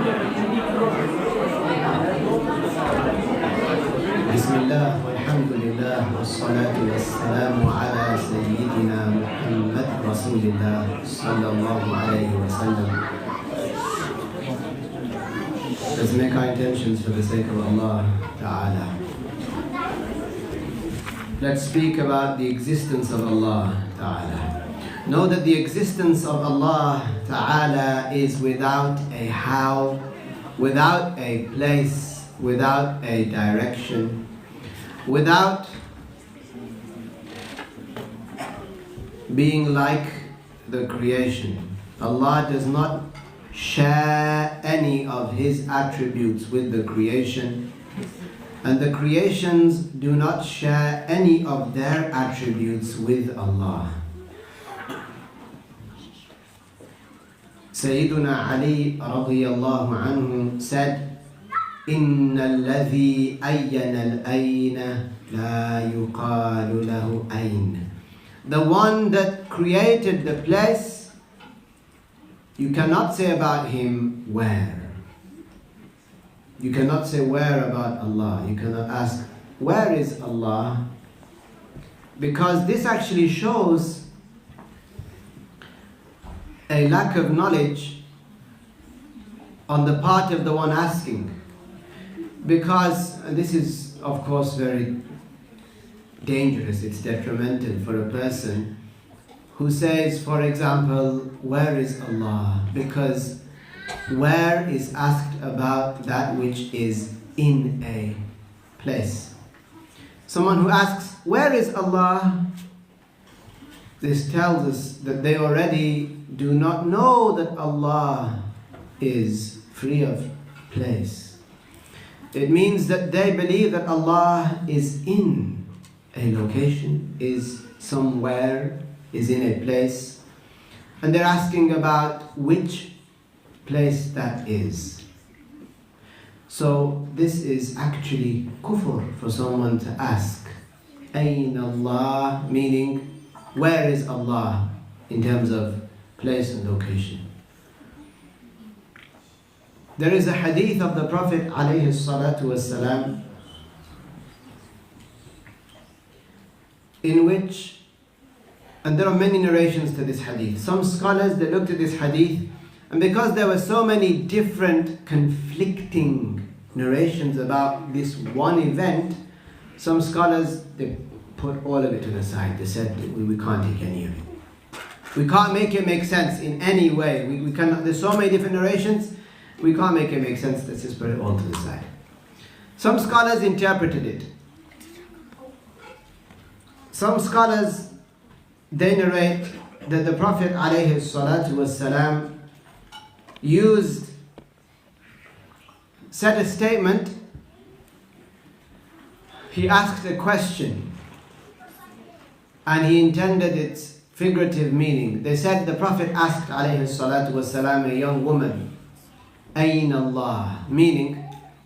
بسم الله والحمد لله والصلاة والسلام على سيدنا محمد رسول الله صلى الله عليه وسلم. Let's make our intentions for the sake of Allah Ta'ala. Let's speak about the existence of Allah Ta'ala. Know that the existence of Allah Ta'ala is without a how, without a place, without a direction, without being like the creation. Allah does not share any of His attributes with the creation, and the creations do not share any of their attributes with Allah. Sayyiduna Ali radiyallahu anhu said, إِنَّ الَّذِي أَيَّنَ الْأَيْنَ لَا يُقَالُ لَهُ أَيْنَ. The one that created the place, you cannot say about him where. You cannot say where about Allah. You cannot ask, where is Allah? Because this actually shows a lack of knowledge on the part of the one asking. Because this is, of course, very dangerous. It's detrimental for a person who says, for example, where is Allah? Because where is asked about that which is in a place. Someone who asks, where is Allah? This tells us that they already do not know that Allah is free of place. It means that they believe that Allah is in a location, is somewhere, is in a place, and they're asking about which place that is. So this is actually kufr for someone to ask, Ayn Allah, meaning where is Allah in terms of place and location. There is a hadith of the Prophet alayhi salatu wasalam in which, and there are many narrations to this hadith. Some scholars, they looked at this hadith, and because there were so many different conflicting narrations about this one event, some scholars, they put all of it to the side. They said, we can't take any of it. We can't make it make sense in any way. We cannot, there's so many different narrations, we can't make it make sense. Let's just put it all to the side. Some scholars interpreted it. Some scholars, they narrate that the Prophet alayhi salatu wasalam said a statement. He asked a question and he intended its figurative meaning. They said the Prophet asked alayhi salatu wasalam, a young woman, Ayn Allah, meaning,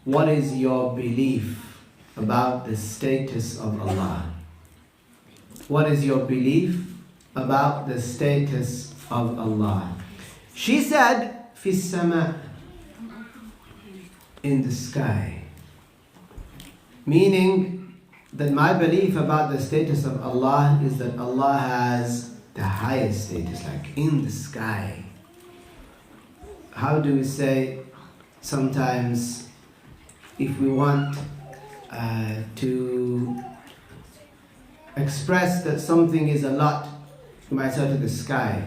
what is your belief about the status of Allah? What is your belief about the status of Allah? She said, Fi sama, in the sky. Meaning that my belief about the status of Allah is that Allah has the highest status, like in the sky. How do we say, sometimes if we want to express that something is a lot, you might say to the sky.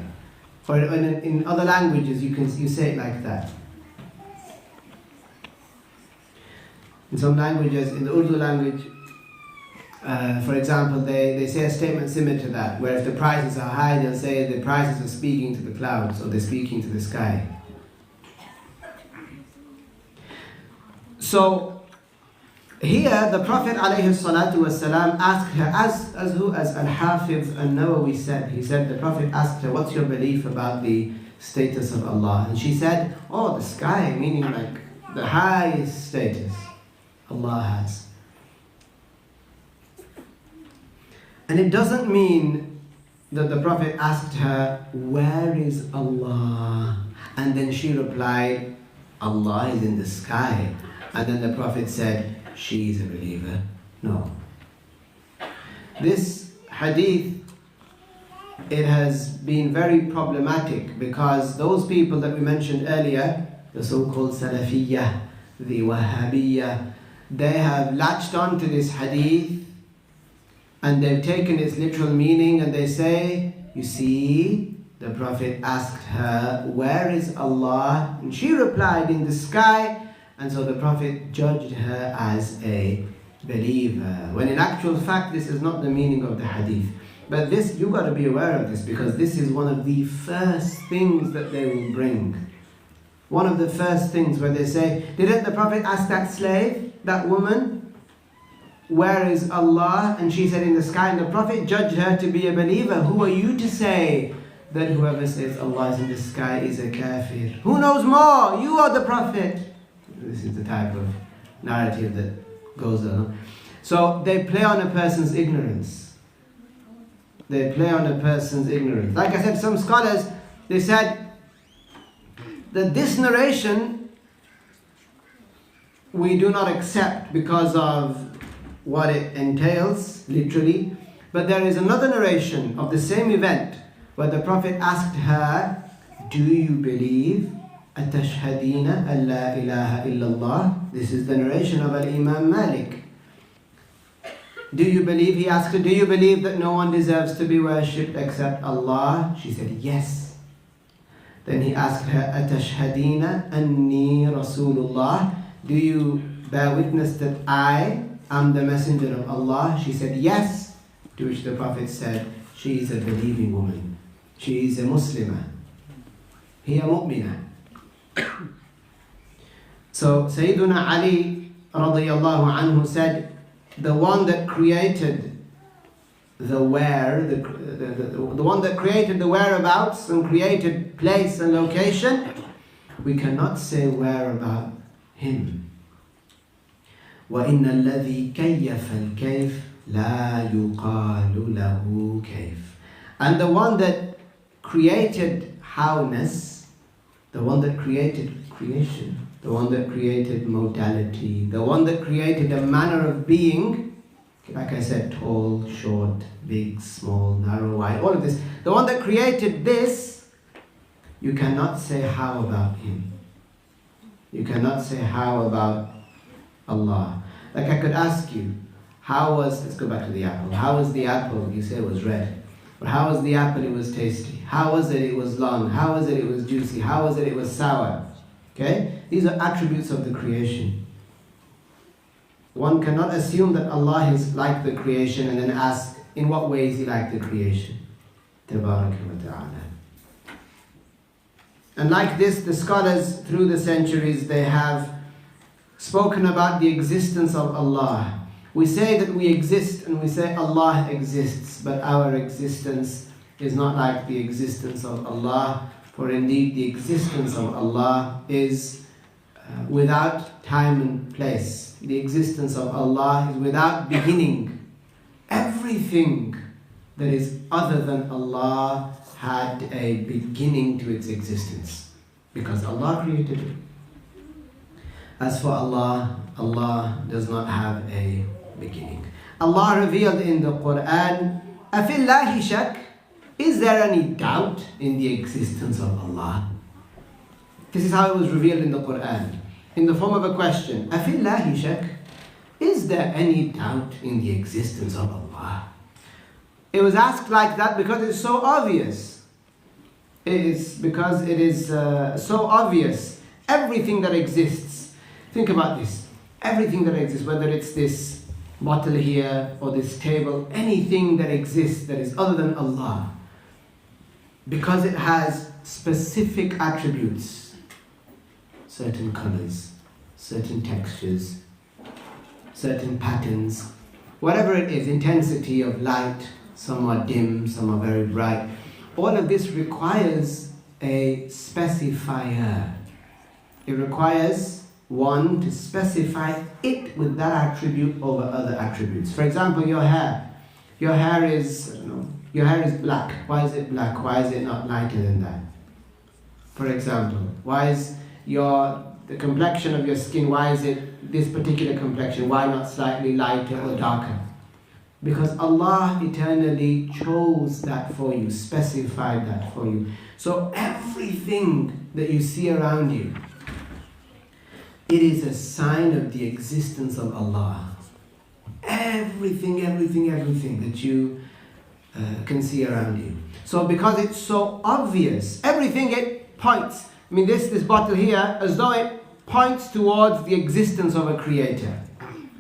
Or in other languages you say it like that. In some languages, in the Urdu language, for example, they say a statement similar to that, where if the prices are high, they'll say the prices are speaking to the clouds, or they're speaking to the sky. So here the Prophet ﷺ asked her, as Al-Hafiz An-Nawawi said, he said the Prophet asked her, what's your belief about the status of Allah? And she said, oh, the sky, meaning like the highest status Allah has. And it doesn't mean that the Prophet asked her, where is Allah? And then she replied, Allah is in the sky. And then the Prophet said, she is a believer. No. This hadith, it has been very problematic because those people that we mentioned earlier, the so-called Salafiyah, the Wahhabiyah, they have latched on to this hadith and they've taken its literal meaning and they say, you see, the Prophet asked her, where is Allah? And she replied, in the sky. And so the Prophet judged her as a believer. When in actual fact, this is not the meaning of the hadith. But this, you've got to be aware of this because this is one of the first things that they will bring. One of the first things where they say, didn't the Prophet ask that slave, that woman, where is Allah? And she said, in the sky. And the Prophet judged her to be a believer. Who are you to say that whoever says Allah is in the sky is a kafir? Who knows more? You or the Prophet? This is the type of narrative that goes on. So they play on a person's ignorance. They play on a person's ignorance. Like I said, some scholars, they said that this narration we do not accept because of what it entails, literally. But there is another narration of the same event where the Prophet asked her, do you believe? Atashhadina an la ilaha illallah. This is the narration of Al-Imam Malik. Do you believe? He asked her, do you believe that no one deserves to be worshipped except Allah? She said, yes. Then he asked her, Atashhadina anni Rasulullah. Do you bear witness that I am the messenger of Allah? She said, yes. To which the Prophet said, she is a believing woman. She is a Muslimah. Hiya mu'minah. So Sayyiduna Ali radiyallahu anhu said, the one that created the where, the one that created the whereabouts and created place and location, we cannot say where about him. وَإِنَّ الَّذِي كَيَّفَ الْكَيْفِ لَا يُقَالُ لَهُ كَيْفِ. And the one that created howness, the one that created creation, the one that created modality, the one that created a manner of being, like I said, tall, short, big, small, narrow, wide, all of this. The one that created this, you cannot say how about him. You cannot say how about Allah. Like I could ask you, let's go back to the apple. How was the apple? You say it was red. But how was the apple? It was tasty. How was it? It was long. How was it? It was juicy. How was it? It was sour. Okay? These are attributes of the creation. One cannot assume that Allah is like the creation and then ask, in what way is He like the creation? Tabaraka wa ta'ala. And like this, the scholars through the centuries, they have spoken about the existence of Allah. We say that we exist and we say Allah exists, but our existence is not like the existence of Allah. For indeed, the existence of Allah is without time and place. The existence of Allah is without beginning. Everything that is other than Allah had a beginning to its existence, because Allah created it. As for Allah, Allah does not have a beginning. Allah revealed in the Quran, أَفِي اللَّهِ شَكٍّ. Is there any doubt in the existence of Allah? This is how it was revealed in the Quran, in the form of a question. أَفِي اللَّهِ شَكٍّ. Is there any doubt in the existence of Allah? It was asked like that because it's so obvious. It is because it is so obvious. Everything that exists, think about this. Everything that exists, whether it's this bottle here or this table, anything that exists that is other than Allah, because it has specific attributes, certain colors, certain textures, certain patterns, whatever it is, intensity of light, some are dim, some are very bright. All of this requires a specifier. It requires one to specify it with that attribute over other attributes. For example, your hair. Your hair is black. Why is it black? Why is it not lighter than that? For example, why is your the complexion of your skin, why is it this particular complexion? Why not slightly lighter or darker? Because Allah eternally chose that for you, specified that for you. So everything that you see around you, it is a sign of the existence of Allah. Everything that you can see around you. So because it's so obvious, everything it points. I mean, this bottle here, as though it points towards the existence of a creator.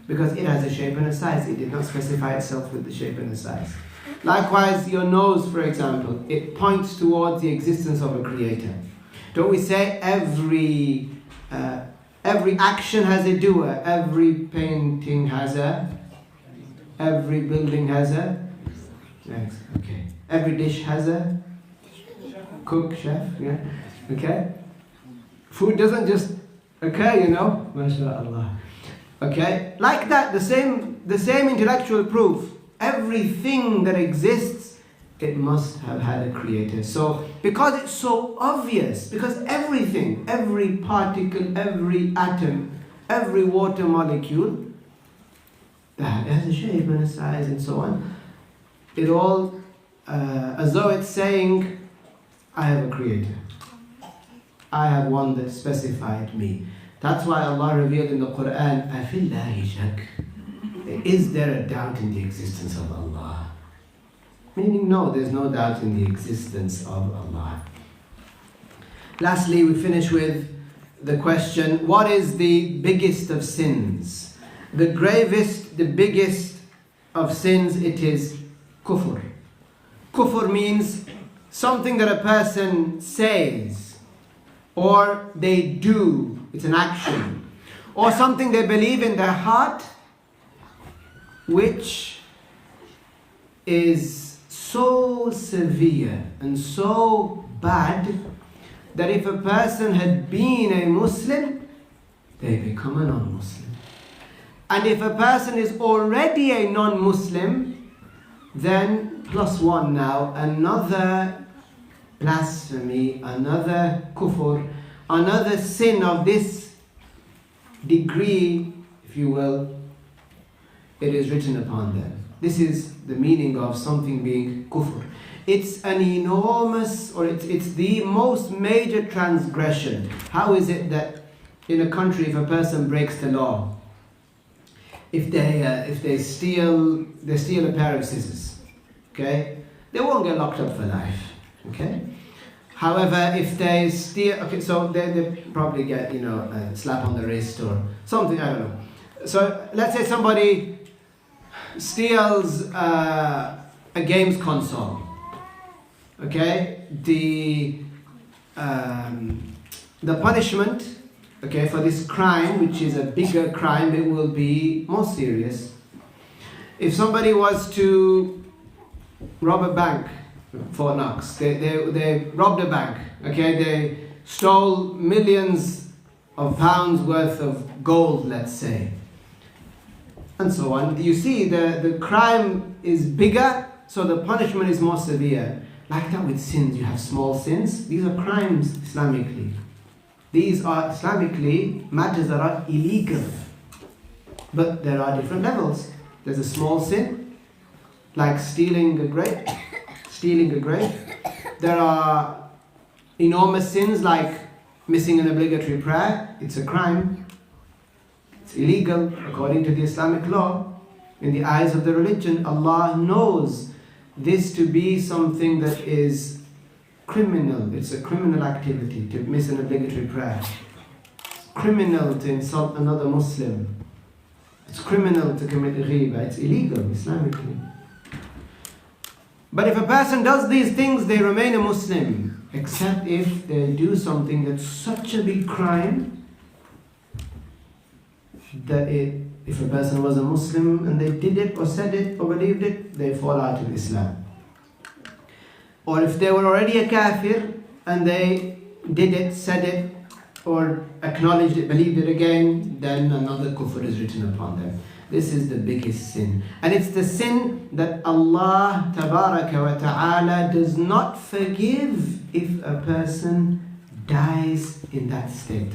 Because it has a shape and a size. It did not specify itself with the shape and the size. Likewise, your nose, for example, it points towards the existence of a creator. Don't we say every action has a doer, every painting has every building has next, okay. Every dish has a cook, chef, yeah, okay. Food doesn't just occur, mashallah. Okay, like that, the same intellectual proof. Everything that exists, it must have had a creator. So, because it's so obvious, because everything, every particle, every atom, every water molecule, that has a shape and a size and so on, it all, as though it's saying, I have a creator. I have one that specified me. That's why Allah revealed in the Quran, أَفِي اللَّهِ شَكٍّ. Is there a doubt in the existence of Allah? Meaning, no, there's no doubt in the existence of Allah. Lastly, we finish with the question, what is the biggest of sins? The gravest, the biggest of sins, it is kufr. Kufr means something that a person says or they do. It's an action. Or something they believe in their heart, which is so severe and so bad that if a person had been a Muslim, they become a non-Muslim. And if a person is already a non-Muslim, then plus one now, another blasphemy, another kufr, another sin of this degree, if you will, it is written upon them. This is the meaning of something being kufr. It's an enormous, or it's the most major transgression. How is it that in a country, if a person breaks the law, if they steal a pair of scissors, okay, they won't get locked up for life, okay. However, if they steal, okay, so they probably get a slap on the wrist or something, I don't know. So let's say somebody steals a games console, okay. The punishment, okay, for this crime, which is a bigger crime, it will be more serious. If somebody was to rob a bank, Fort Knox, they robbed a bank, okay, they stole millions of pounds worth of gold, let's say, and so on. You see, the crime is bigger, so the punishment is more severe. Like that with sins, you have small sins. These are crimes Islamically. These are Islamically matters that are illegal. But there are different levels. There's a small sin, like stealing a grape. There are enormous sins like missing an obligatory prayer. It's a crime. It's illegal according to the Islamic law. In the eyes of the religion, Allah knows this to be something that is criminal. It's a criminal activity to miss an obligatory prayer. It's criminal to insult another Muslim. It's criminal to commit ghiba. It's illegal Islamically. But if a person does these things, they remain a Muslim, except if they do something that's such a big crime that if a person was a Muslim and they did it or said it or believed it, they fall out of Islam. Or if they were already a kafir and they did it, said it, or acknowledged it, believed it again, then another kufr is written upon them. This is the biggest sin. And it's the sin that Allah Tabaraka wa Ta'ala does not forgive if a person dies in that state.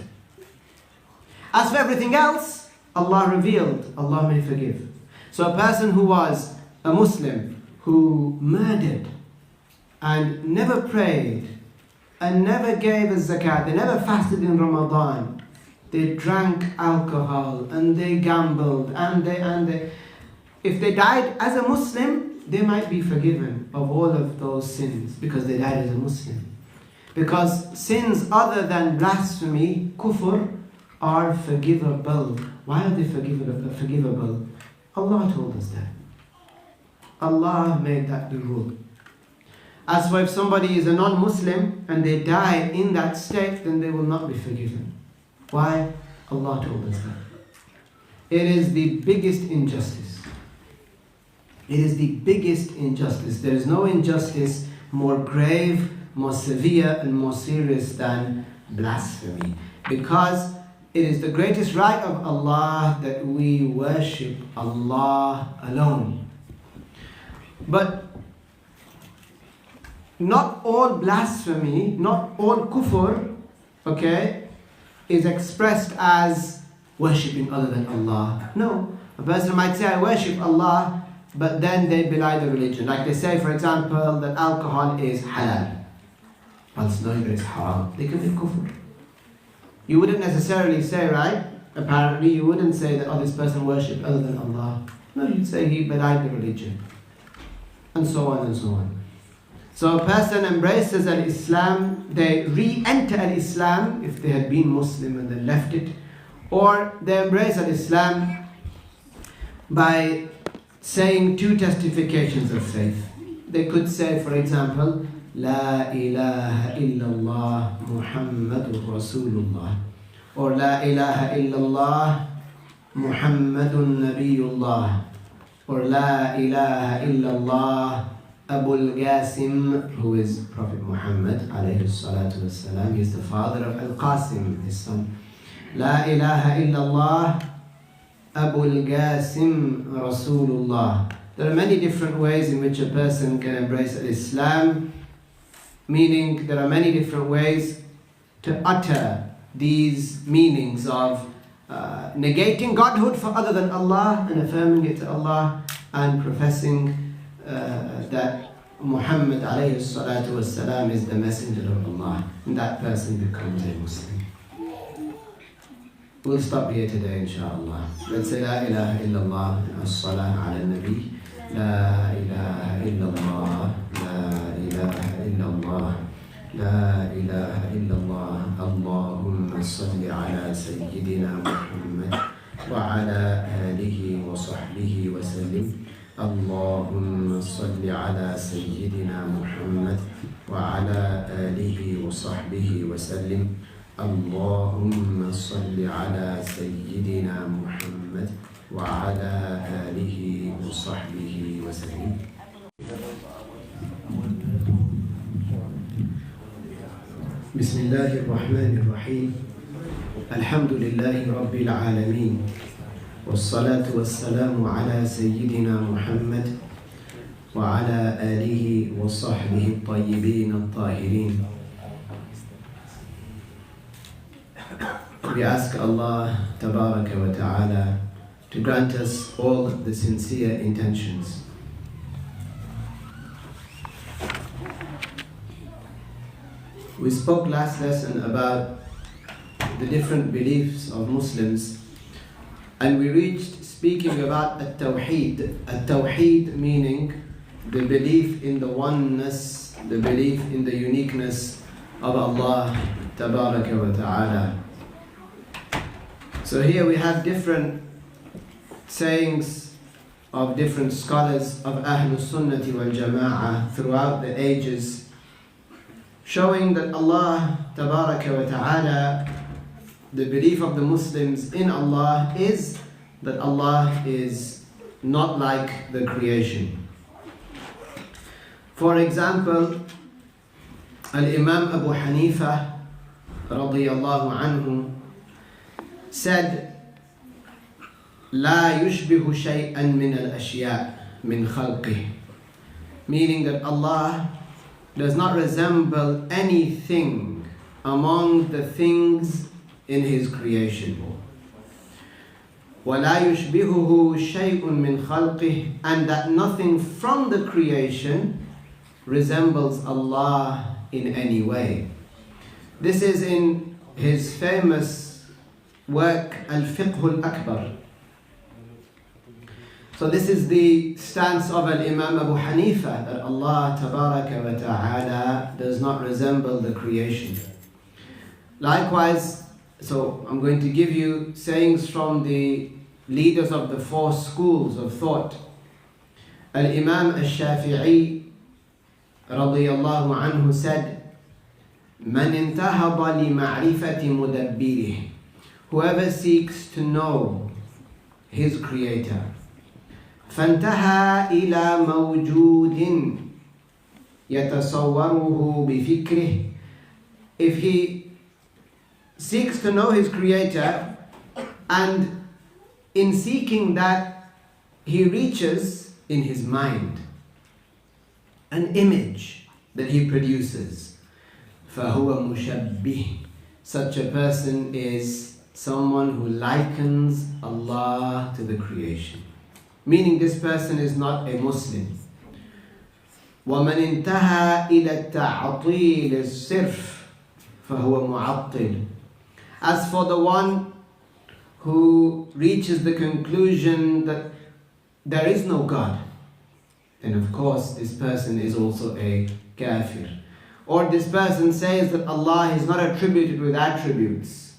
As for everything else, Allah revealed, Allah may forgive. So a person who was a Muslim, who murdered and never prayed and never gave a zakat, they never fasted in Ramadan, they drank alcohol and they gambled and they if they died as a Muslim, they might be forgiven of all of those sins because they died as a Muslim. Because sins other than blasphemy, kufr, are forgivable. Why are they forgivable? Allah told us that. Allah made that the rule. As for if somebody is a non-Muslim and they die in that state, then they will not be forgiven. Why? Allah told us that. It is the biggest injustice. It is the biggest injustice. There is no injustice more grave, more severe and more serious than blasphemy. Because it is the greatest right of Allah that we worship Allah alone. But not all blasphemy, not all kufr, okay, is expressed as worshipping other than Allah. No. A person might say, I worship Allah, but then they belie the religion. Like they say, for example, that alcohol is halal. Once knowing that it's haram, they commit kufr. You wouldn't necessarily say, right? Apparently, you wouldn't say that, oh, this person worshipped other than Allah. No, you'd say he belied the religion. And so on and so on. So a person embraces al-Islam, they re-enter al-Islam if they had been Muslim and then left it, or they embrace al-Islam by saying two testifications of faith. They could say, for example, La ilaha illallah Muhammadur Rasulullah, or La ilaha illallah Muhammadun Nabiyullah, or La ilaha illallah Abul Qasim, who is Prophet Muhammad alayhi salatu wassalam. He is the father of Al-Qasim, his son. La ilaha illallah Abul Qasim Rasulullah. There are many different ways in which a person can embrace Islam, meaning there are many different ways to utter these meanings of negating godhood for other than Allah and affirming it to Allah, and professing that Muhammad alayhi salatu wassalam is the messenger of Allah, and that person becomes a Muslim. We'll stop here today, inshallah. Let's say La ilaha illallah, as-salah ala nabi. La ilaha illallah, la ilaha illallah, la ilaha illallah. Allahumma salli ala Sayyidina Muhammad wa ala alihi wa sahbihi wa sallim. Allahumma salli ala Sayyidina Muhammad wa ala alihi wa sahbihi wa sallim. اللهم صل على سيدنا محمد وعلى آله وصحبه وسلم. بسم الله الرحمن الرحيم. الحمد لله رب العالمين، والصلاة والسلام على سيدنا محمد وعلى آله وصحبه الطيبين الطاهرين. We ask Allah Tabaraka wa Ta'ala to grant us all the sincere intentions. We spoke last lesson about the different beliefs of Muslims, and we reached speaking about at-Tawheed. At-Tawheed meaning the belief in the oneness, the belief in the uniqueness of Allah Tabaraka wa Ta'ala. So here we have different sayings of different scholars of Ahlul Sunnati wal Jama'ah throughout the ages, showing that Allah Tabaraka wa Ta'ala, the belief of the Muslims in Allah is that Allah is not like the creation. For example, Al-Imam Abu Hanifa radiyallahu anhu said, لا يشبه شيئا من الأشياء من خلقه, meaning that Allah does not resemble anything among the things in His creation. وَلَا يُشْبِهُهُ شَيْءٌ مِّنْ خَلْقِهِ, and that nothing from the creation resembles Allah in any way. This is in his famous work Al-Fiqh Al-Akbar. So this is the stance of Al-Imam Abu Hanifa, that Allah Tabaraka wa Ta'ala does not resemble the creation. Likewise, so I'm going to give you sayings from the leaders of the four schools of thought. Al-Imam Al-Shafi'i radiyallahu anhu said, "Man intahada li ma'rifati mudabbirih," whoever seeks to know his creator, فانتهى إلى موجود يتصوره بفكره, if he seeks to know his creator, and in seeking that he reaches in his mind an image that he produces, فهو مشبه, such a person is someone who likens Allah to the creation, meaning this person is not a Muslim. وَمَنْ انْتَهَى إِلَى التَّعْطِيلِ الصِّرْفِ فَهُوَ مُعَطِّلٌ. As for the one who reaches the conclusion that there is no God, then of course this person is also a kafir. Or this person says that Allah is not attributed with attributes,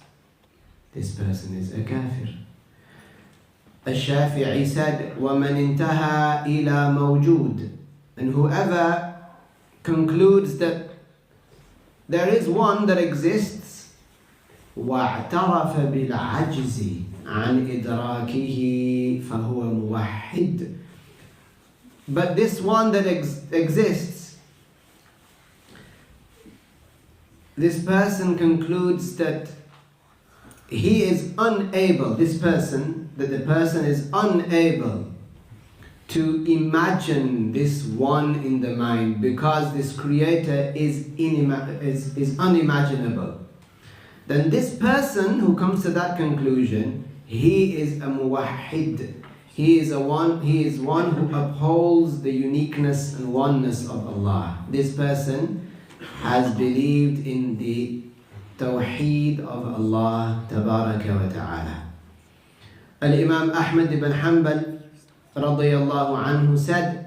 this person is a kafir. Al-Shafi'i said, وَمَنْ انْتَهَى إِلَى مَوْجُودٍ, and whoever concludes that there is one that exists, وَاعْتَرَفَ بِالْعَجْزِ عَنْ إِدْرَاكِهِ فَهُوَ مُوَحِّدٌ. But this one that exists, this person concludes that he is unable, that the person is unable to imagine this one in the mind, because this creator is unimaginable. Then this person who comes to that conclusion, he is a muwahhid. He is one who upholds the uniqueness and oneness of Allah. This person has believed in the Tawheed of Allah Tabaraka wa Ta'ala. Al-Imam Ahmad ibn Hanbal radiyallahu anhu said,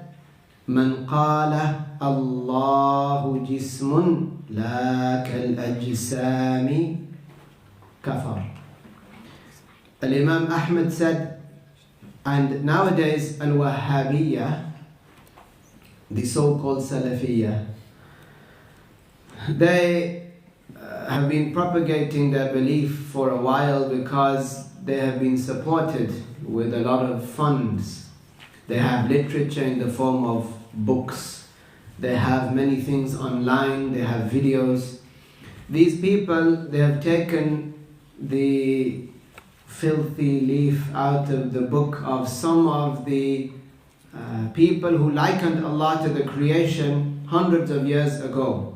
"Man qala Allahu jismun la kal ajsami kafar." Al-Imam Ahmad said, and nowadays Al-Wahhabiyya, the so-called Salafiyya, they have been propagating their belief for a while because they have been supported with a lot of funds. They have literature in the form of books. They have many things online. They have videos. These people, they have taken the filthy leaf out of the book of some of the people who likened Allah to the creation hundreds of years ago,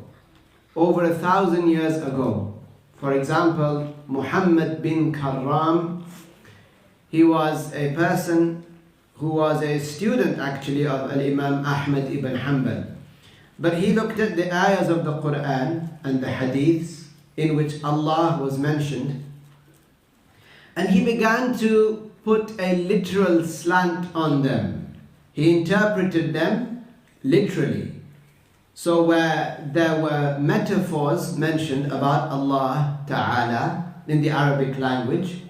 over 1,000 years ago. For example, Muhammad bin Karram, he was a person who was a student actually of Al-Imam Ahmad ibn Hanbal. But he looked at the ayahs of the Quran and the hadiths in which Allah was mentioned, and he began to put a literal slant on them. He interpreted them literally. So where there were metaphors mentioned about Allah Ta'ala in the Arabic language,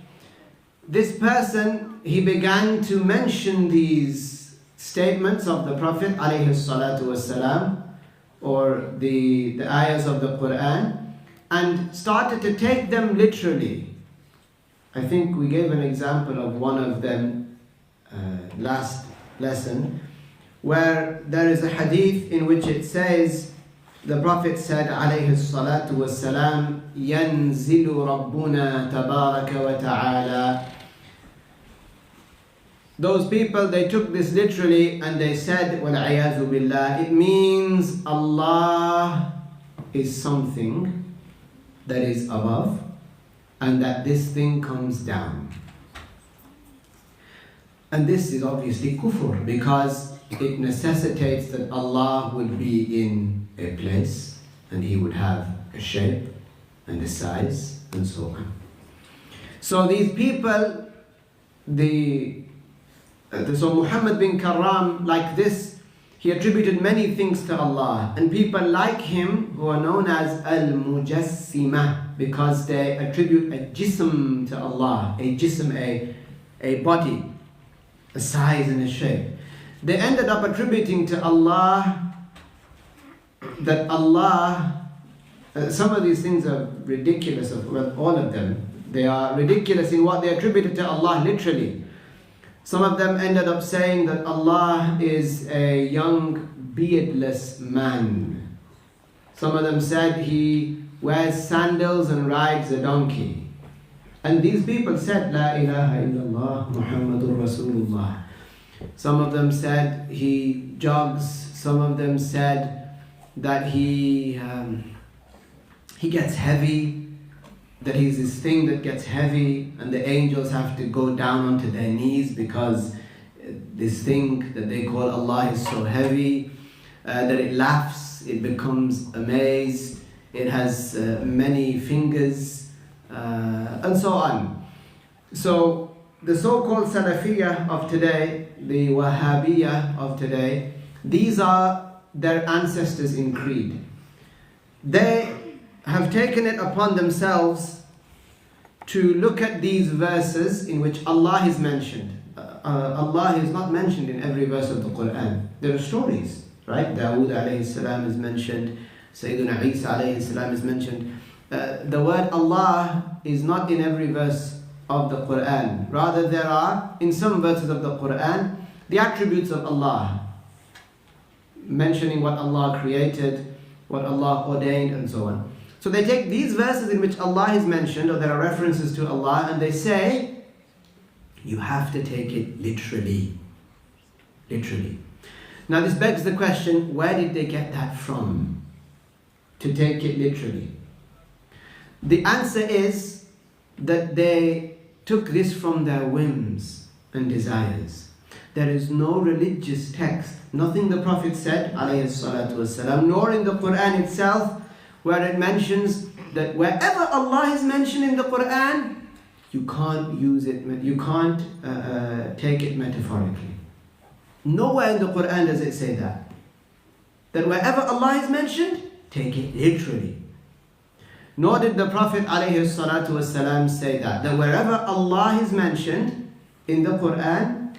this person, he began to mention these statements of the Prophet alayhi salatu wasalam, or the ayahs of the Quran, and started to take them literally. I think we gave an example of one of them last lesson, where there is a hadith in which it says, the Prophet said alayhi salatu wassalam, يَنْزِلُ رَبُّنَا تَبَارَكَ وَتَعَالَى. Those people, they took this literally and they said, وَالْعِيَاذُ بِاللَّهِ, it means Allah is something that is above and that this thing comes down. And this is obviously kufr, because it necessitates that Allah would be in a place and He would have a shape and a size and so on. So these people, so Muhammad bin Karam, like this, he attributed many things to Allah. And people like him, who are known as Al-Mujassima, because they attribute a jism to Allah, a jism, a body, a size and a shape. They ended up attributing to Allah that Allah, some of these things are ridiculous, well, all of them. They are ridiculous in what they attributed to Allah literally. Some of them ended up saying that Allah is a young beardless man. Some of them said He wears sandals and rides a donkey. And these people said, La ilaha illallah Muhammadur Rasulullah. Some of them said He jogs. Some of them said that He gets heavy, that He's this thing that gets heavy and the angels have to go down onto their knees because this thing that they call Allah is so heavy, that it laughs, it becomes amazed, it has many fingers, and so on. So the so-called Salafiyah of today, the Wahhabiyah of today, these are their ancestors in creed. They have taken it upon themselves to look at these verses in which Allah is mentioned. Allah is not mentioned in every verse of the Quran. There are stories, right? Dawood alayhi salam is mentioned, Sayyidina Isa alayhi salam is mentioned. The word Allah is not in every verse of the Quran. Rather, there are, in some verses of the Quran, the attributes of Allah, mentioning what Allah created, what Allah ordained, and so on. So they take these verses in which Allah is mentioned, or there are references to Allah, and they say, you have to take it literally. Literally. Now this begs the question, where did they get that from? To take it literally. The answer is that they took this from their whims and desires. There is no religious text, nothing the Prophet said, alayhi salatu wasalam, nor in the Quran itself, where it mentions that wherever Allah is mentioned in the Quran, you can't use it, you can't take it metaphorically. Nowhere in the Quran does it say that. That wherever Allah is mentioned, take it literally. Nor did the Prophet ﷺ say that. That wherever Allah is mentioned in the Quran,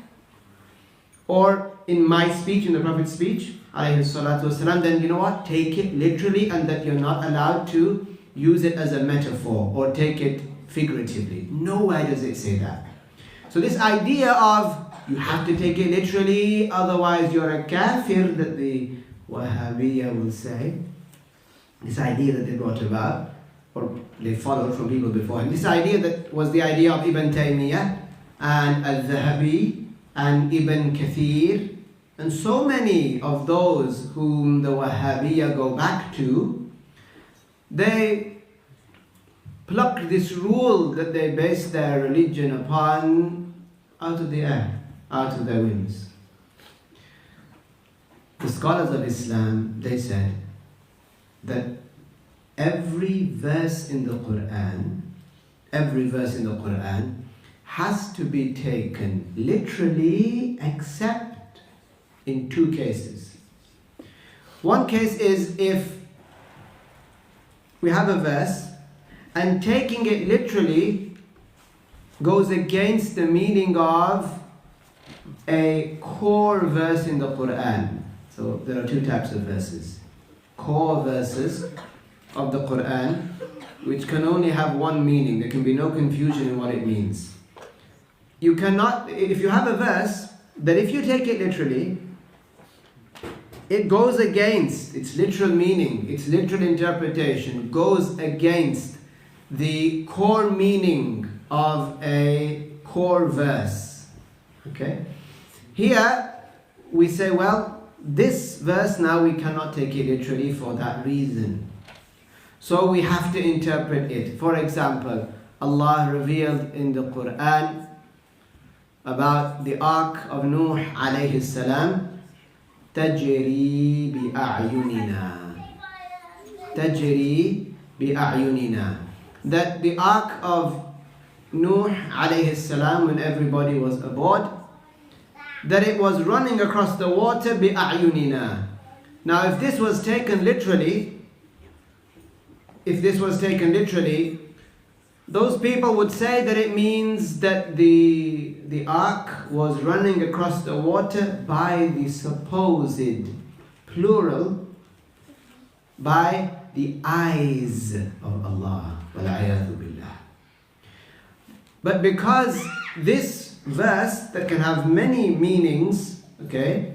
or in my speech, in the Prophet's speech, ﷺ, then you know what? Take it literally, and that you're not allowed to use it as a metaphor or take it figuratively. Nowhere does it say that. So this idea of you have to take it literally, otherwise you're a kafir, that the Wahhabiyya will say, this idea that they brought about, or they followed from people before him, this idea that was the idea of Ibn Taymiyyah and Al-Dhahabi and Ibn Kathir, and so many of those whom the Wahhabiyya go back to, they plucked this rule that they base their religion upon out of the air, out of their whims. The scholars of Islam, they said that every verse in the Quran has to be taken literally, except in two cases. One case is if we have a verse and taking it literally goes against the meaning of a core verse in the Quran. So there are two types of verses. Core verses of the Quran, which can only have one meaning. There can be no confusion in what it means. You cannot, if you have a verse, that if you take it literally, it goes against its literal meaning, its literal interpretation, goes against the core meaning of a core verse. Okay? Here we say, well, this verse now we cannot take it literally for that reason. So we have to interpret it. For example, Allah revealed in the Quran about the ark of Nuh alayhi salam, تجري بأعيننا. تجري بأعيننا. That the ark of Nuh alayhi salam, when everybody was aboard, that it was running across the water بأعيننا. Now if this was taken literally, those people would say that it means that the ark was running across the water by the supposed plural, by the eyes of Allah. وَالْعِيَاذُ بِاللَّهِ. But because this verse that can have many meanings, okay,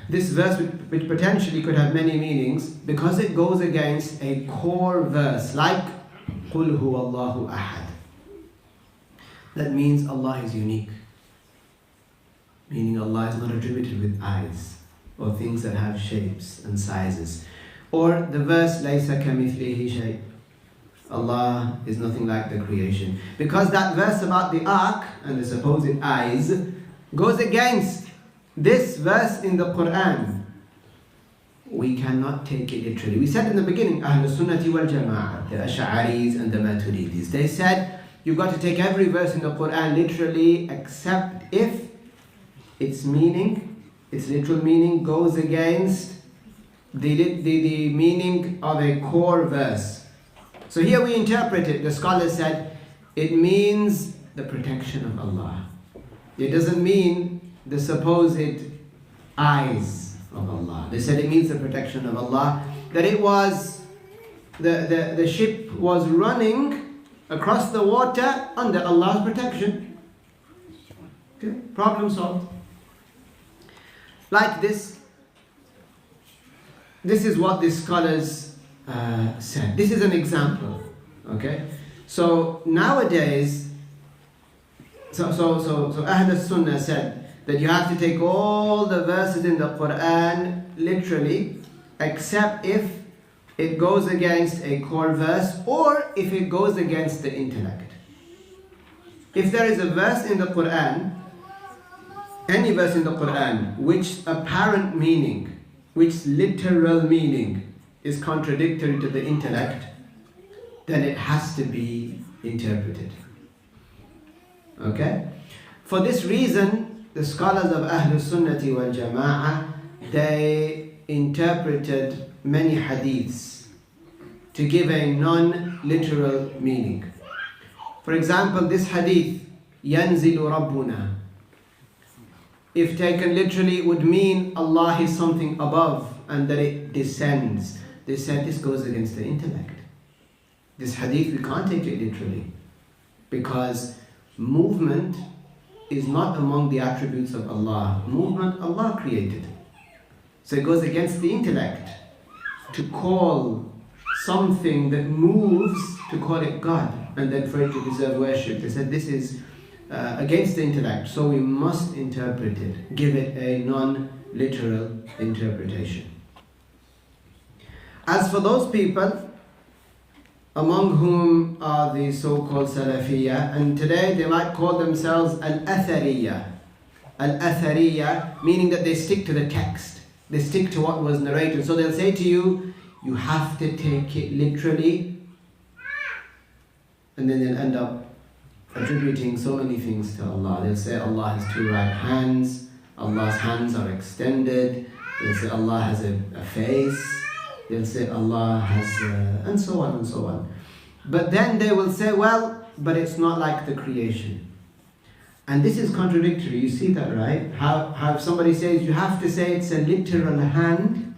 this verse which potentially could have many meanings, because it goes against a core verse like قُلْ هُوَ اللَّهُ أَحَدٌ. That means Allah is unique. Meaning Allah is not attributed with eyes or things that have shapes and sizes. Or the verse لَيْسَ كَمِثْلِهِ شَيْءٍ. Allah is nothing like the creation. Because that verse about the ark and the supposed eyes goes against this verse in the Quran. We cannot take it literally. We said in the beginning, Ahlul Sunnati wal Jama'ah, the Ash'aris and the Maturidis, they said you've got to take every verse in the Quran literally, except if its meaning, its literal meaning goes against the meaning of a core verse. So here we interpret it. The scholars said it means the protection of Allah. It doesn't mean the supposed eyes of Allah. They said it means the protection of Allah. That it was, the ship was running across the water under Allah's protection. Okay, problem solved. Like this. This is what the scholars said. This is an example. Okay, so nowadays, so Ahl Sunnah said that you have to take all the verses in the Quran literally, except if it goes against a core verse or if it goes against the intellect. If there is a verse in the Quran, any verse in the Quran, which apparent meaning, which literal meaning is contradictory to the intellect, then it has to be interpreted. Okay? For this reason, the scholars of Ahlul Sunnati wal Jama'ah, they interpreted many hadiths to give a non-literal meaning. For example, this hadith, يَنْزِلُ رَبُّنَا, if taken literally, it would mean Allah is something above and that it descends. They said this goes against the intellect. This hadith, we can't take it literally, because movement is not among the attributes of Allah. Movement Allah created. So it goes against the intellect to call something that moves, to call it God, and then for it to deserve worship. They said this is against the intellect, so we must interpret it, give it a non-literal interpretation. As for those people among whom are the so-called Salafiyya, and today they might call themselves Al-Athariyya. Al-Athariyya, meaning that they stick to the text, they stick to what was narrated. So they'll say to you, you have to take it literally, and then they'll end up attributing so many things to Allah. They'll say Allah has two right hands, Allah's hands are extended, they'll say Allah has a face, they'll say Allah has, and so on and so on. But then they will say, well, but it's not like the creation. And this is contradictory, you see that, right? How if somebody says, you have to say it's a literal hand,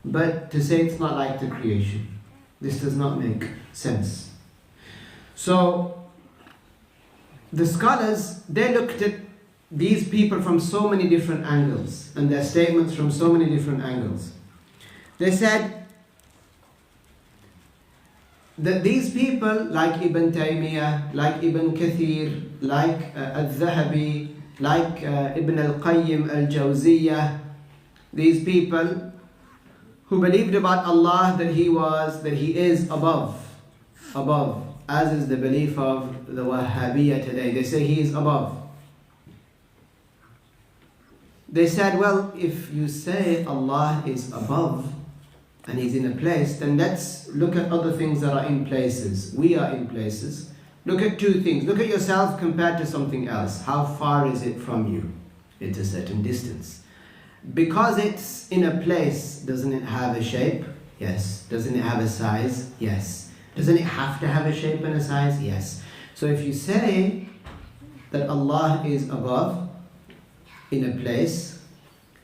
but to say it's not like the creation. This does not make sense. So, the scholars, they looked at these people from so many different angles, and their statements from so many different angles. They said that these people, like Ibn Taymiyyah, like Ibn Kathir, like Al-Dhahabi, like Ibn Al-Qayyim Al-Jawziyyah, these people who believed about Allah that He is above as is the belief of the Wahhabiyya today. They say He is above. They said, well, if you say Allah is above and He's in a place, then let's look at other things that are in places. We are in places. Look at two things. Look at yourself compared to something else. How far is it from you? It's a certain distance. Because it's in a place, doesn't it have a shape? Yes. Doesn't it have a size? Yes. Doesn't it have to have a shape and a size? Yes. So if you say that Allah is above in a place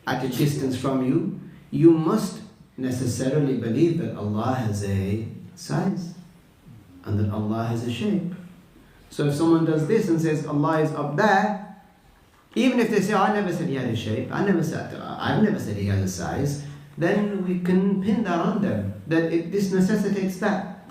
at a distance from you, you must necessarily believe that Allah has a size and that Allah has a shape. So if someone does this and says Allah is up there, even if they say, I never said He had a shape, I've never said He has a size, then we can pin that on them, that this necessitates that.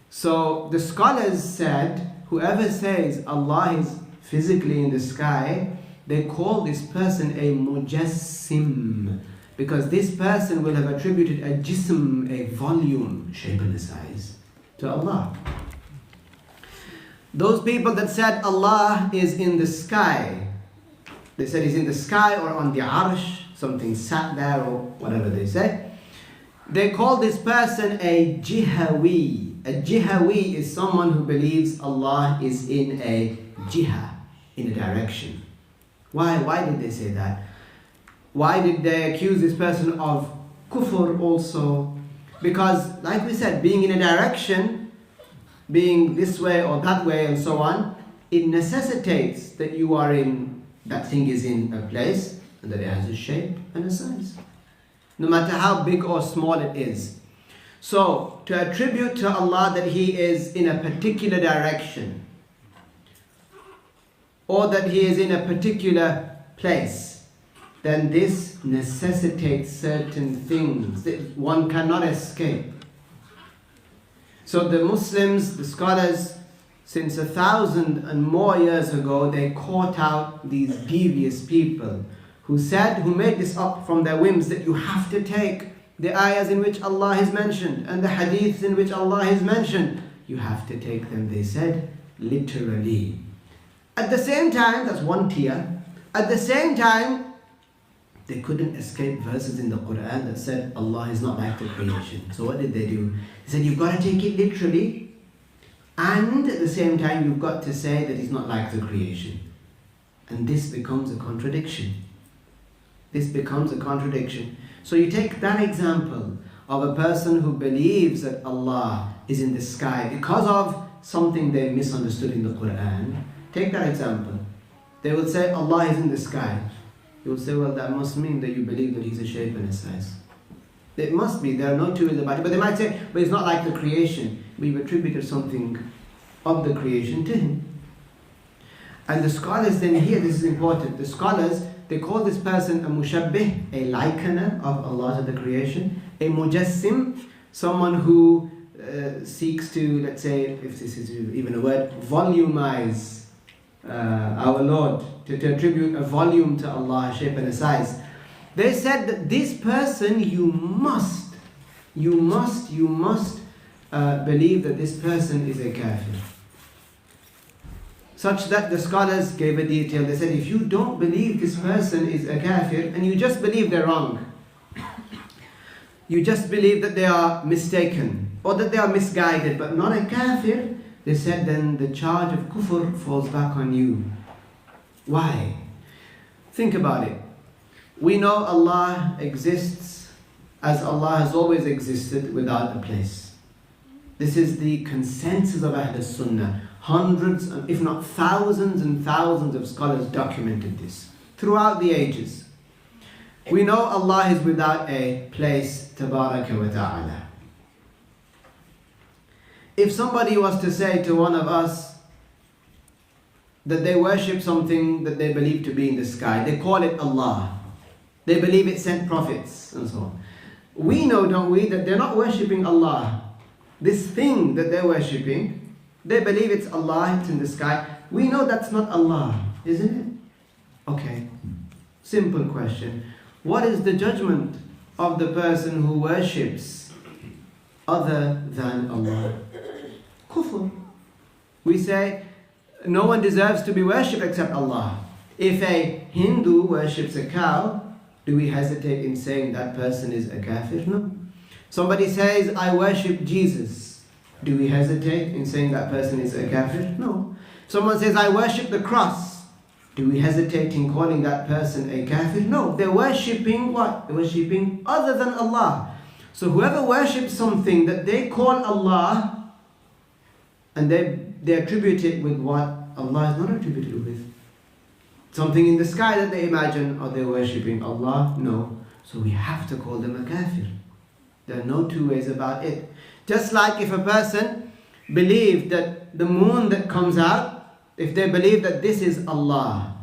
So the scholars said, whoever says Allah is physically in the sky, they call this person a mujassim, because this person will have attributed a jism, a volume, shape and a size, to Allah. Those people that said Allah is in the sky, they said He's in the sky or on the arsh, something sat there or whatever they say, they call this person a jihawi. A jihawi is someone who believes Allah is in a jiha, in a direction. Why? Why did they say that? Why did they accuse this person of kufr also? Because, like we said, being in a direction, being this way or that way and so on, it necessitates that you are in, that thing is in a place and that it has a shape and a size, no matter how big or small it is. So, to attribute to Allah that He is in a particular direction, or that He is in a particular place, then this necessitates certain things that one cannot escape. So the Muslims, the scholars, since 1,000 and more years ago, they caught out these devious people who made this up from their whims, that you have to take the ayahs in which Allah is mentioned and the hadiths in which Allah is mentioned. You have to take them, they said, literally. At the same time, that's one tier. At the same time, they couldn't escape verses in the Quran that said Allah is not like the creation. So what did they do? They said you've got to take it literally, and at the same time you've got to say that He's not like the creation. And this becomes a contradiction. This becomes a contradiction. So you take that example of a person who believes that Allah is in the sky because of something they misunderstood in the Quran. Take that example. They will say Allah is in the sky. You will say, well, that must mean that you believe that He's a shape and a size. It must be. There are no two ways about it. But they might say, but it's not like the creation. We've attributed something of the creation to Him. And the scholars then here, this is important. The scholars, they call this person a mushabbih, a likener of Allah to the creation. A mujassim, someone who seeks to, let's say, if this is even a word, volumize our Lord, to attribute a volume to Allah, a shape and a size. They said that this person, you must believe that this person is a kafir. Such that the scholars gave a detail. They said, if you don't believe this person is a kafir, and you just believe they're wrong, you just believe that they are mistaken, or that they are misguided, but not a kafir, they said, then the charge of kufr falls back on you. Why? Think about it. We know Allah exists as Allah has always existed without a place. This is the consensus of Ahl Sunnah. Hundreds, if not thousands and thousands of scholars documented this throughout the ages. We know Allah is without a place, tabaraka wa ta'ala. If somebody was to say to one of us that they worship something that they believe to be in the sky, they call it Allah. They believe it sent prophets and so on. We know, don't we, that they're not worshipping Allah. This thing that they're worshipping, they believe it's Allah, it's in the sky. We know that's not Allah, isn't it? Okay, simple question. What is the judgment of the person who worships other than Allah? kufr. We say no one deserves to be worshipped except Allah. If a Hindu worships a cow, do we hesitate in saying that person is a kafir? No. Somebody says, I worship Jesus. Do we hesitate in saying that person is a kafir? No. Someone says, I worship the cross. Do we hesitate in calling that person a kafir? No. They're worshipping what? They're worshipping other than Allah. So whoever worships something that they call Allah, and they attribute it with what Allah is not attributed with. Something in the sky that they imagine, are they worshipping Allah? No. So we have to call them a kafir. There are no two ways about it. Just like if a person believed that the moon that comes out, if they believe that this is Allah,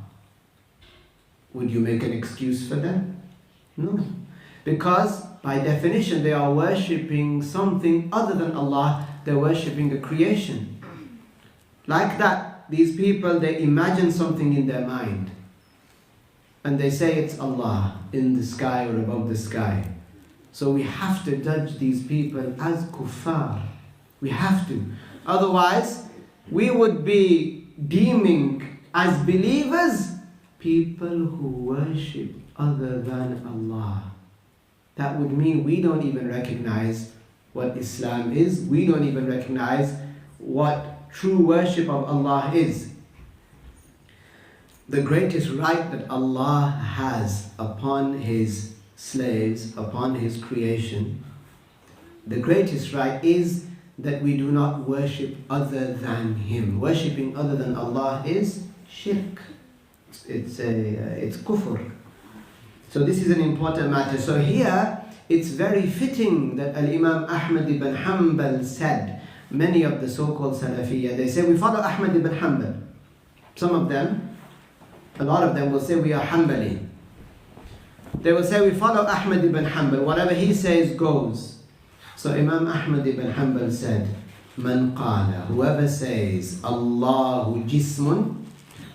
would you make an excuse for them? No. Because by definition they are worshipping something other than Allah. They're worshipping the creation. Like that, these people, they imagine something in their mind. And they say it's Allah in the sky or above the sky. So we have to judge these people as kuffar. We have to. Otherwise, we would be deeming as believers people who worship other than Allah. That would mean we don't even recognize what Islam is. We don't even recognize what true worship of Allah is. The greatest right that Allah has upon His slaves, upon His creation, the greatest right is that we do not worship other than Him. Worshipping other than Allah is shirk. It's kufr. So this is an important matter. So here, it's very fitting that Al-Imam Ahmad ibn Hanbal said, many of the so-called Salafiyya, they say we follow Ahmad ibn Hanbal. Some of them, a lot of them will say we are Hanbali. They will say we follow Ahmad ibn Hanbal. Whatever he says goes. So Imam Ahmad ibn Hanbal said, Man qala, whoever says Allahu jismun,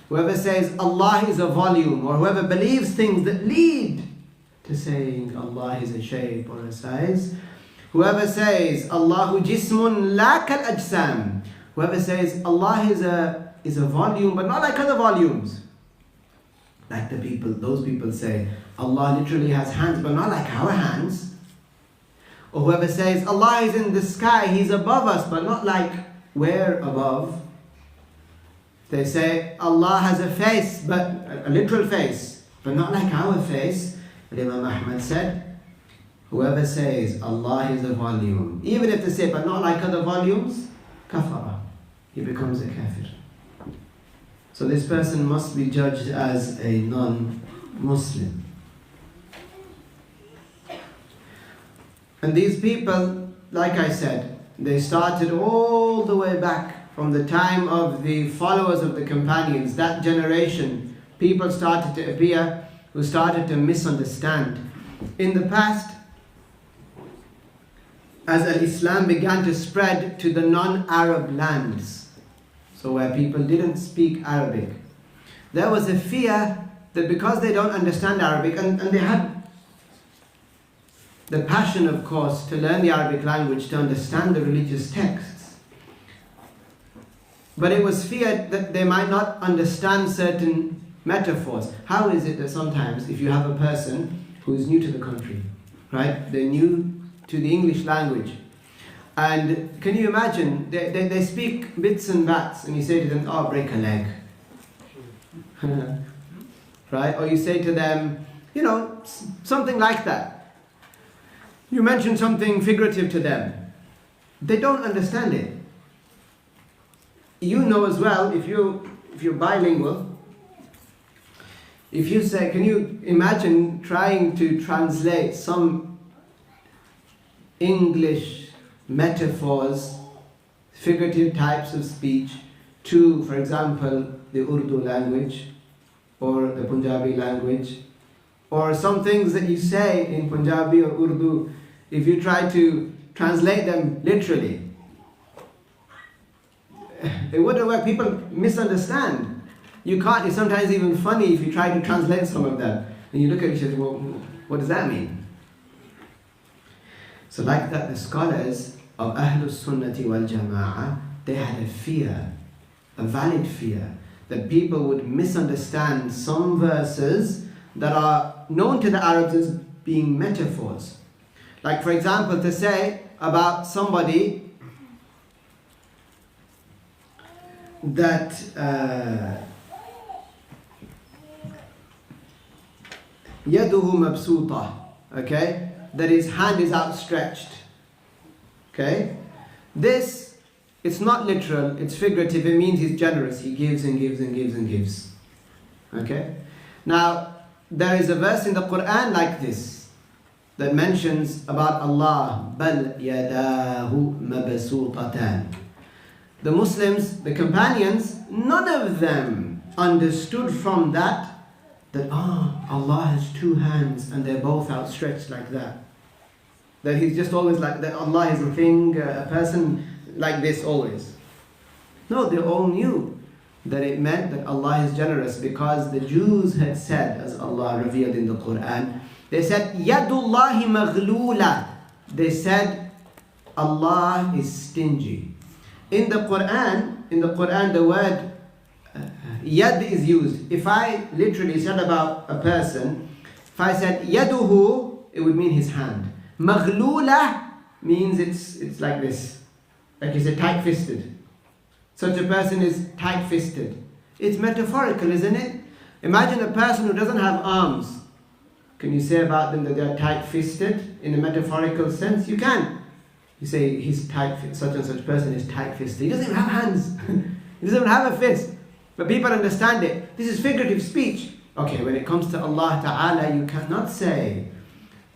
whoever says Allah is a volume, or whoever believes things that lead to saying Allah is a shape or a size, whoever says Allahu jismun la kal ajsam, whoever says Allah is a volume but not like other volumes, like those people say Allah literally has hands but not like our hands, or whoever says Allah is in the sky, He's above us but not like we're above. They say Allah has a face, but a literal face, but not like our face. But Imam Ahmad said, whoever says Allah is a volume, even if they say but not like other volumes, kafara, he becomes a kafir. So this person must be judged as a non-Muslim. And these people, like I said, they started all the way back from the time of the followers of the companions. That generation, people started to appear who started to misunderstand. In the past, as Islam began to spread to the non-Arab lands, so where people didn't speak Arabic, there was a fear that because they don't understand Arabic, and they had the passion, of course, to learn the Arabic language, to understand the religious texts, but it was feared that they might not understand certain metaphors. How is it that sometimes if you have a person who is new to the country, right, they're new to the English language, and can you imagine, they speak bits and bats, and you say to them, oh, break a leg. Right? Or you say to them, you know, something like that. You mention something figurative to them. They don't understand it. You know as well, if you're bilingual, if you say, can you imagine trying to translate some English metaphors, figurative types of speech to, for example, the Urdu language or the Punjabi language, or some things that you say in Punjabi or Urdu, if you try to translate them literally, it wouldn't work. People misunderstand. You can't. It's sometimes even funny if you try to translate some of them and you look at each other, well, what does that mean? So like that, the scholars of Ahlus Sunnati wal Jama'ah, they had a fear, a valid fear, that people would misunderstand some verses that are known to the Arabs as being metaphors. Like, for example, to say about somebody that yaduhu mabsuta, okay, that his hand is outstretched. Okay, this, it's not literal, it's figurative. It means he's generous. He gives and gives and gives and gives. Okay, now there is a verse in the Quran like this that mentions about Allah, bal yadahu mabsutatan. The Muslims, the companions, none of them understood from that Allah has two hands and they're both outstretched like that. That he's just always like that. Allah is a thing, a person like this always. No, they all knew that it meant that Allah is generous, because the Jews had said, as Allah revealed in the Quran, they said, Yadullahi maghlula. They said, Allah is stingy. In the Quran, the word yad is used. If I literally said about a person, if I said yaduhu, it would mean his hand. Maghlula means it's like this. Like you said, tight-fisted. Such a person is tight-fisted. It's metaphorical, isn't it? Imagine a person who doesn't have arms. Can you say about them that they are tight-fisted in a metaphorical sense? You can. You say he's such and such person is tight-fisted. He doesn't even have hands. He doesn't even have a fist. But people understand it. This is figurative speech. Okay, when it comes to Allah Ta'ala, you cannot say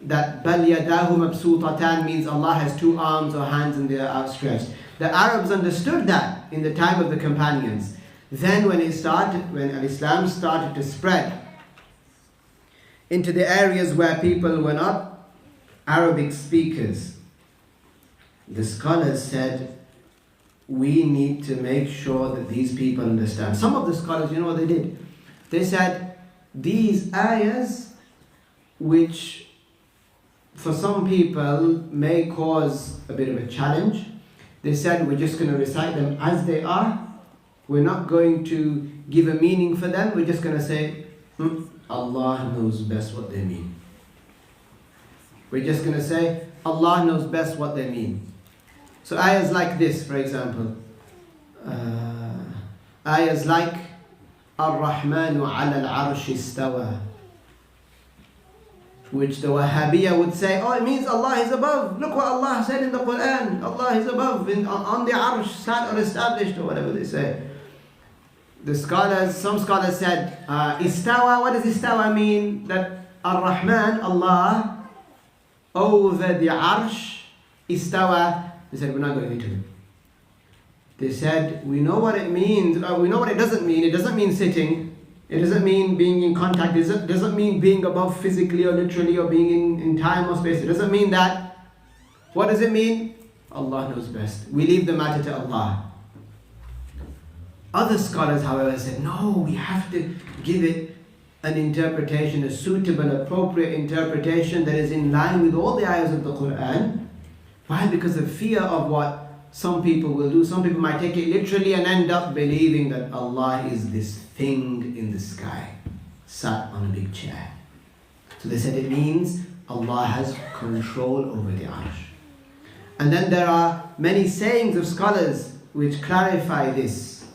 that bal yadahu mabsutatan means Allah has two arms or hands and they are outstretched. The Arabs understood that in the time of the companions. Then when Islam started to spread into the areas where people were not Arabic speakers, the scholars said, we need to make sure that these people understand. Some of the scholars, you know what they did? They said, these ayahs, which for some people may cause a bit of a challenge, they said, we're just going to recite them as they are. We're not going to give a meaning for them. We're just going to say, Allah knows best what they mean. We're just going to say, Allah knows best what they mean. So ayahs like this, for example. Ayahs like, Ar-Rahmanu ala al-arsh istawa, which the Wahhabiyya would say, oh, it means Allah is above. Look what Allah said in the Quran. Allah is above, on the arsh, sat or established, or whatever they say. Some scholars said, istawa, what does istawa mean? That Ar-Rahman, Allah, over the arsh, istawa. They said, we're not going into it. They said, we know what it means. We know what it doesn't mean. It doesn't mean sitting. It doesn't mean being in contact. It doesn't mean being above physically or literally or being in time or space. It doesn't mean that. What does it mean? Allah knows best. We leave the matter to Allah. Other scholars, however, said, no, we have to give it an interpretation, a suitable, appropriate interpretation that is in line with all the ayahs of the Quran. Why? Because of fear of what some people will do. Some people might take it literally and end up believing that Allah is this thing in the sky, sat on a big chair. So they said it means Allah has control over the arsh. And then there are many sayings of scholars which clarify this.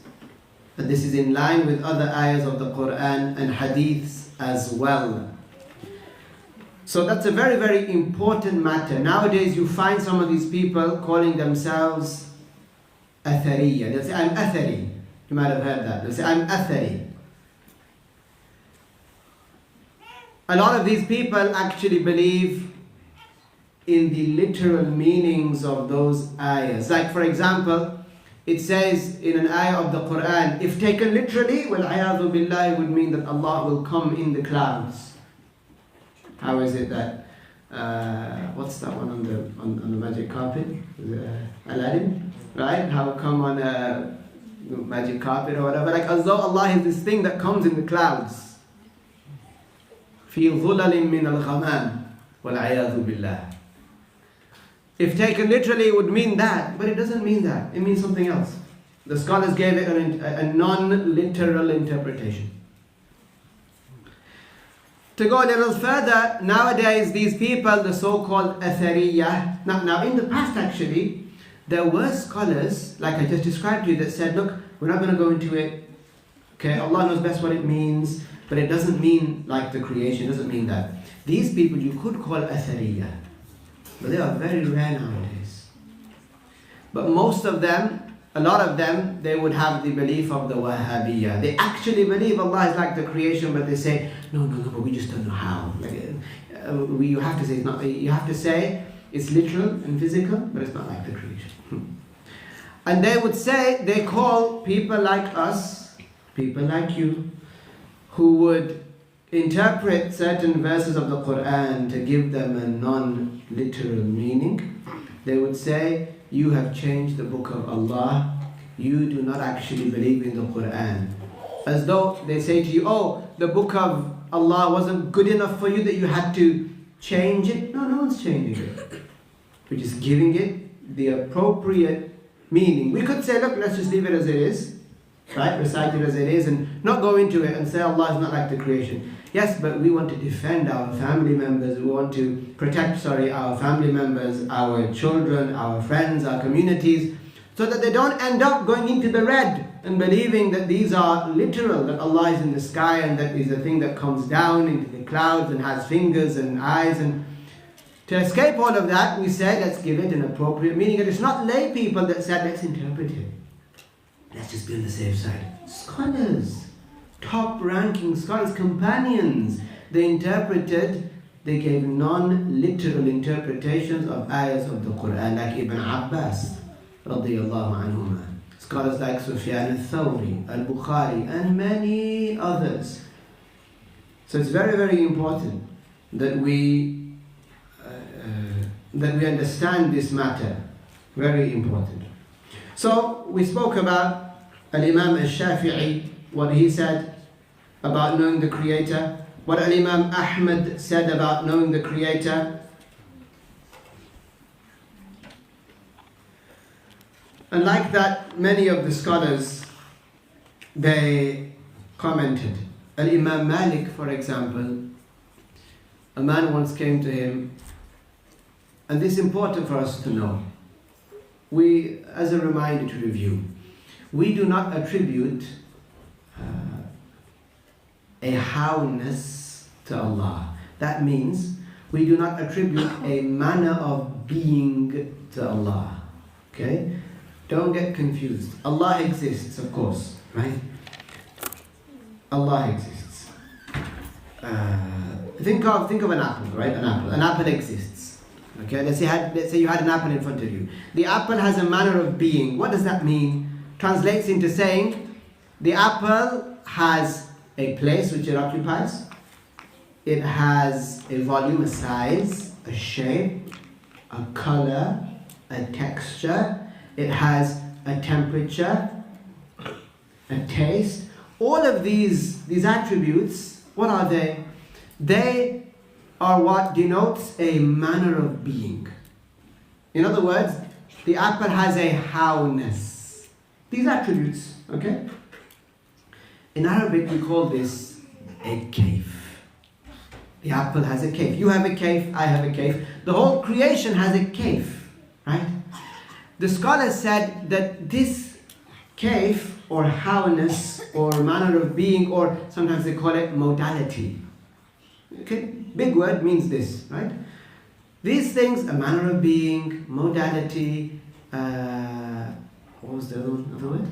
And this is in line with other ayahs of the Quran and hadiths as well. So that's a very, very important matter. Nowadays you find some of these people calling themselves Athariya. They'll say, I'm Athari. You might have heard that. They'll say, I'm Athari. A lot of these people actually believe in the literal meanings of those ayahs. Like, for example, it says in an ayah of the Quran, if taken literally, well, ayadhu billah, would mean that Allah will come in the clouds. How is it that, what's that one on the magic carpet? Aladdin, right? How come on a magic carpet or whatever? Like as though Allah is this thing that comes in the clouds. في ظلل من الغمام والعياذ بالله. If taken literally, it would mean that, but it doesn't mean that. It means something else. The scholars gave it a non-literal interpretation. To go a little further, nowadays these people, the so-called Athariyah, now in the past actually, there were scholars, like I just described to you, that said, look, we're not going to go into it. Okay, Allah knows best what it means, but it doesn't mean like the creation, it doesn't mean that. These people you could call Athariyah, but they are very rare nowadays. But most of them, a lot of them, they would have the belief of the Wahhabiyah. They actually believe Allah is like the creation, but they say, no, but we just don't know how. You have to say it's not. You have to say it's literal and physical, but it's not like the creation. And they would say, they call people like us, people like you, who would interpret certain verses of the Quran to give them a non-literal meaning. They would say, you have changed the book of Allah. You do not actually believe in the Quran. As though they say to you, oh, the book of Allah wasn't good enough for you that you had to change it. No one's changing it. We're just giving it the appropriate meaning. We could say, look, let's just leave it as it is. Right? Recite it as it is and not go into it and say Allah is not like the creation. Yes, but we want to defend our family members, we want to protect, our family members, our children, our friends, our communities, so that they don't end up going into the red and believing that these are literal, that Allah is in the sky and that is a thing that comes down into the clouds and has fingers and eyes. And to escape all of that, we said, let's give it an appropriate meaning. And it's not lay people that said, let's interpret it. Let's just be on the safe side. Scholars. Top-ranking scholars, companions, they interpreted, they gave non-literal interpretations of ayahs of the Quran, like Ibn Abbas, radiyallahu anhuma. Scholars like Sufyan al-Thawri, al-Bukhari, and many others. So it's very, very important that we understand this matter. Very important. So we spoke about Al-Imam al-Shafi'i, what he said about knowing the Creator, what Imam Ahmad said about knowing the Creator. And like that, many of the scholars, they commented. Imam Malik, for example, a man once came to him, and this is important for us to know. We, as a reminder to review, we do not attribute a howness to Allah. That means we do not attribute a manner of being to Allah. Okay? Don't get confused. Allah exists, of course, right? Allah exists. Think of an apple, right? An apple exists. Okay? Let's say you had an apple in front of you. The apple has a manner of being. What does that mean? Translates into saying the apple has a place which it occupies. It has a volume, a size, a shape, a color, a texture. It has a temperature, a taste. All of these attributes, what are they? They are what denotes a manner of being. In other words, the apple has a howness. These attributes, okay? In Arabic, we call this a kayf. The apple has a kayf. You have a kayf, I have a kayf. The whole creation has a kayf, right? The scholars said that this kayf, or howness, or manner of being, or sometimes they call it modality. Okay, big word means this, right? These things, a manner of being, modality, what was the other word?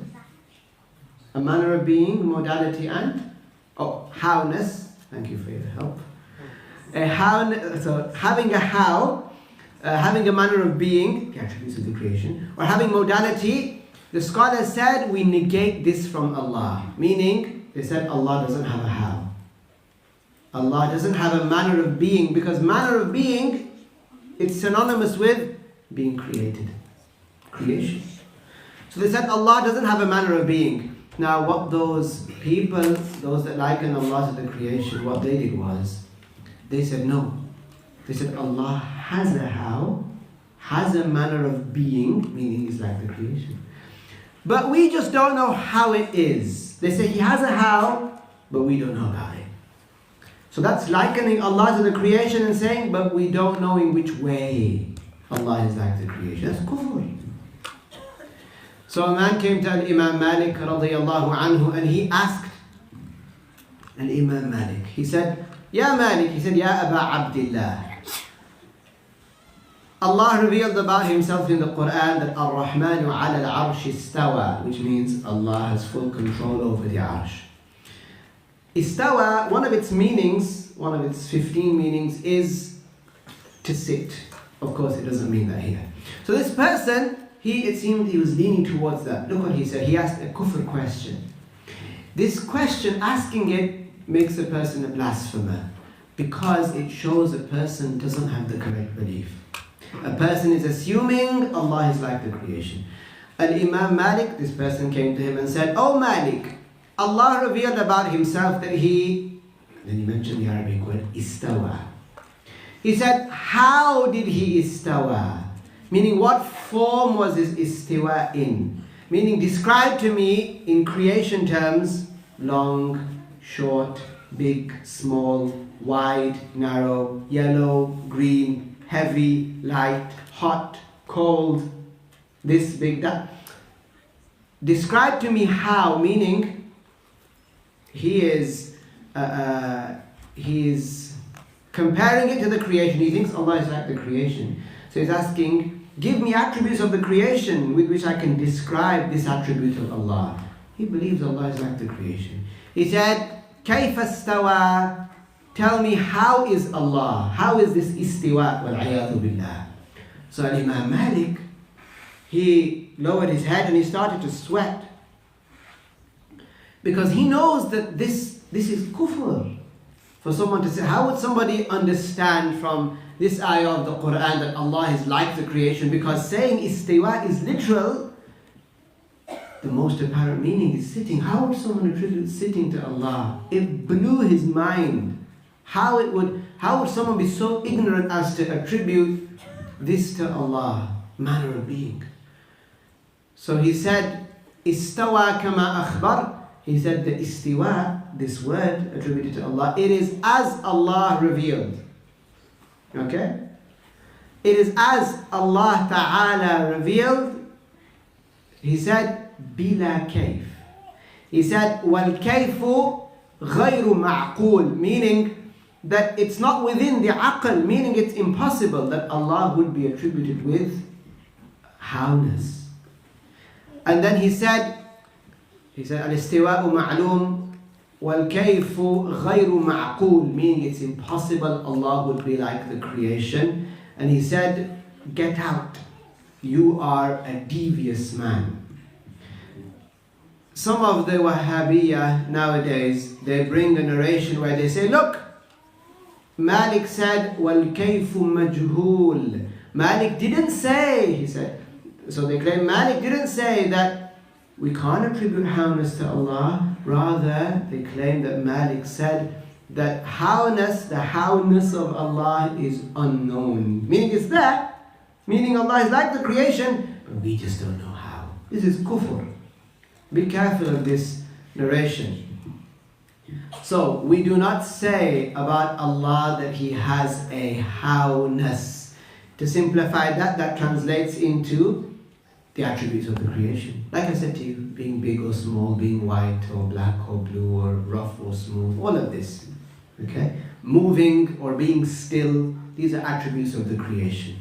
A manner of being, modality, and howness. Thank you for your help. So having a how, having a manner of being, the attributes of the creation, or having modality. The scholars said we negate this from Allah, meaning they said Allah doesn't have a how. Allah doesn't have a manner of being, because manner of being, it's synonymous with being created, creation. So they said Allah doesn't have a manner of being. Now what those people, those that liken Allah to the creation, what they did was, they said no. They said Allah has a how, has a manner of being, meaning He's like the creation. but we just don't know how it is. They say He has a how, but we don't know about it. So that's likening Allah to the creation and saying, but we don't know in which way Allah is like the creation. That's kufr. So a man came to Imam Malik radiyallahu anhu and he asked Imam Malik, he said, Ya Malik, he said, Ya Aba Abdillah, Allah revealed about Himself in the Quran that Ar-Rahmanu ala al-Arsh istawa, which means Allah has full control over the Arsh. Istawa, one of its meanings, one of its 15 meanings is to sit. Of course, it doesn't mean that here. So this person, it seemed he was leaning towards that. Look what he said. He asked a kufr question. This question, asking it, makes a person a blasphemer because it shows a person doesn't have the correct belief. A person is assuming Allah is like the creation. And Imam Malik, this person came to him and said, Oh Malik, Allah revealed about Himself that then he mentioned the Arabic word istawa. He said, how did He istawa? Meaning, what form was His istiwa in? Meaning, describe to me in creation terms, long, short, big, small, wide, narrow, yellow, green, heavy, light, hot, cold, this big, that. Describe to me how, meaning he is comparing it to the creation. He thinks Allah is like the creation. So he's asking, give me attributes of the creation with which I can describe this attribute of Allah. He believes Allah is like the creation. He said, كيف استوى? Tell me, how is Allah? How is this istiwa? وَالْعِيَاذُ بِاللَّهِ. So Imam Malik, he lowered his head and he started to sweat. Because he knows that this is kufr. For someone to say, how would somebody understand from this ayah of the Quran that Allah is like the creation? Because saying istiwa is literal, the most apparent meaning is sitting. How would someone attribute sitting to Allah? It blew his mind. How would someone be so ignorant as to attribute this to Allah, manner of being? So he said, istawa kama akhbar. He said the istiwa, this word attributed to Allah, it is as Allah revealed. Okay? It is as Allah Ta'ala revealed. He said, bila kayf. He said, wal kayfu ghayru ma'qul, meaning that it's not within the aql, meaning it's impossible that Allah would be attributed with howness. And then he said, al-istiwa'u ma'loom wal-kayfu ghayru ma'qul, meaning it's impossible Allah would be like the creation. And he said, get out, you are a devious man. Some of the Wahhabiyya nowadays, they bring a narration where they say, look, Malik said, wal-kayfu majhul. Malik didn't say, he said, so they claim Malik didn't say that we can't attribute howness to Allah. Rather, they claim that Malik said that howness, the howness of Allah is unknown. Meaning it's there. Meaning Allah is like the creation, but we just don't know how. This is kufr. Be careful of this narration. So, we do not say about Allah that He has a howness. To simplify that, that translates into the attributes of the creation. Like I said to you, being big or small, being white or black or blue or rough or smooth, all of this. Okay? Moving or being still, these are attributes of the creation.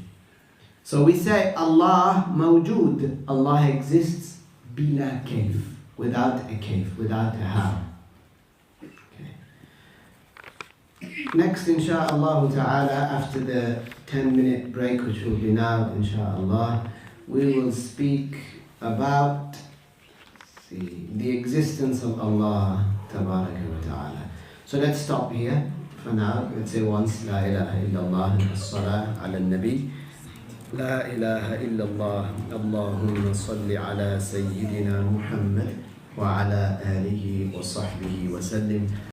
So we say Allah mawjood, Allah exists bila kayf, without a kayf, without a how. Okay. Next, insha'Allah ta'ala, after the 10-minute break, which will be now, insha'Allah, we will speak about the existence of Allah Tabaraka wa Ta'ala. So let's stop here for now. Let's say once, La ilaha illallah, as-salah ala nabi. La ilaha illallah, Allahumma salli ala Sayyidina Muhammad wa ala alihi wa sahbihi wa sallim.